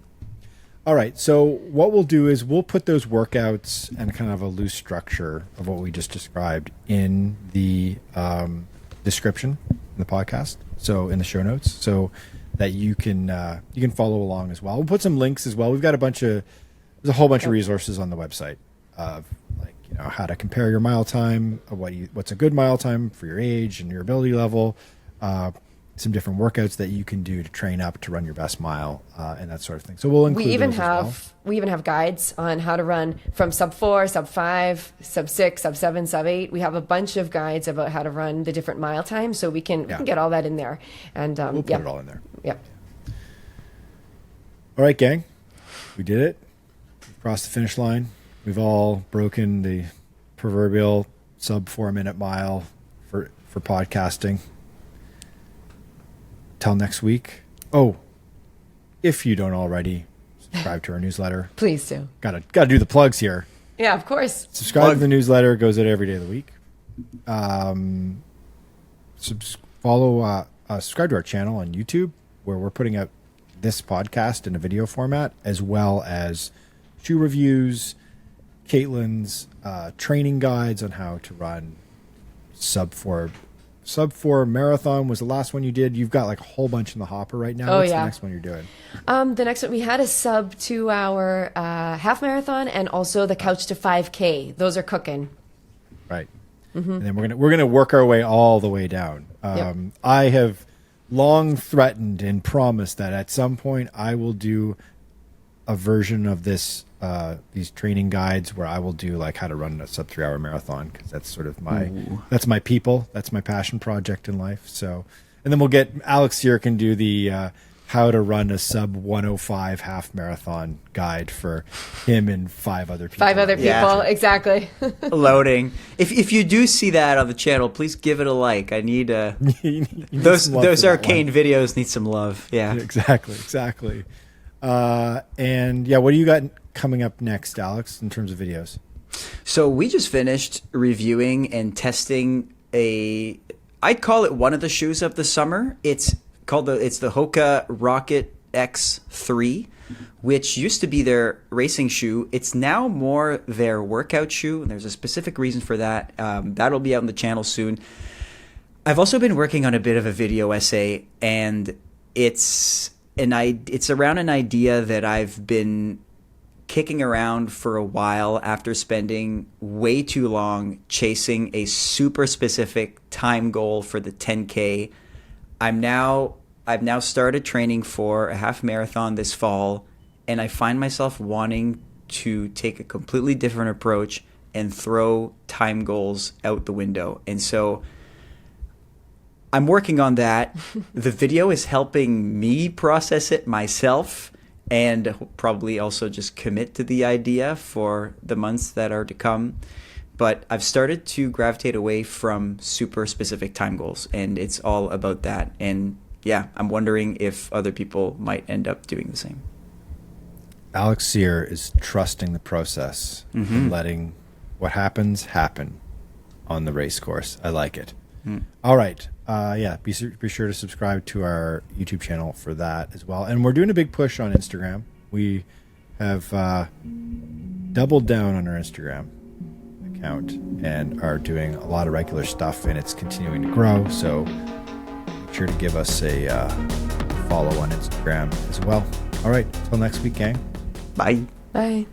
All right. So what we'll do is we'll put those workouts and kind of a loose structure of what we just described in the description in the podcast. So in the show notes, so that you can follow along as well. We'll put some links as well. We've got there's a whole bunch of resources on the website of like, how to compare your mile time, what's a good mile time for your age and your ability level, some different workouts that you can do to train up to run your best mile, and that sort of thing. So we'll include we even have guides on how to run from sub 4, sub 5, sub 6, sub 7, sub 8. We have a bunch of guides about how to run the different mile times, so we can get all that in there. And we'll put it all in there. Yep. All right, gang, we did it. We crossed the finish line. We've all broken the proverbial sub 4 minute mile for podcasting. Till next week. Oh, if you don't already subscribe to our newsletter, please do. Gotta do the plugs here. Yeah, of course. Subscribe to the newsletter. It goes out every day of the week. Subscribe to our channel on YouTube, where we're putting out this podcast in a video format, as well as shoe reviews, Caitlin's training guides on how to run sub 4 marathon was the last one you did. You've got like a whole bunch in the hopper right now. What's the next one you're doing? The next one, we had a sub 2 hour half marathon, and also the couch to 5K. Those are cooking. Right. Mm-hmm. And then we're gonna work our way all the way down. I have long threatened and promised that at some point I will do a version of these training guides where I will do like how to run a sub 3 hour marathon, because that's sort of that's my passion project in life. So, and then we'll get Alex here can do the how to run a sub 105 half marathon guide for him and 5 other people. 5 other people, exactly. Loading. If you do see that on the channel, please give it a like. I need those arcane videos need some love. Yeah, exactly. And yeah, what do you got coming up next, Alex, in terms of videos? So we just finished reviewing and testing I'd call it one of the shoes of the summer. It's the Hoka Rocket X3, which used to be their racing shoe. It's now more their workout shoe, and there's a specific reason for that. That'll be out on the channel soon. I've also been working on a bit of a video essay, and it's around an idea that I've been kicking around for a while after spending way too long chasing a super specific time goal for the 10K. I've now started training for a half marathon this fall, and I find myself wanting to take a completely different approach and throw time goals out the window. And so I'm working on that. The video is helping me process it myself, and probably also just commit to the idea for the months that are to come. But I've started to gravitate away from super specific time goals, and it's all about that. And yeah, I'm wondering if other people might end up doing the same. Alex Sear is trusting the process and letting what happens happen on the race course. I like it. All right. Be sure to subscribe to our YouTube channel for that as well. And we're doing a big push on Instagram. We have doubled down on our Instagram account and are doing a lot of regular stuff, and it's continuing to grow. So make sure to give us a follow on Instagram as well. All right. Till next week, gang. Bye. Bye.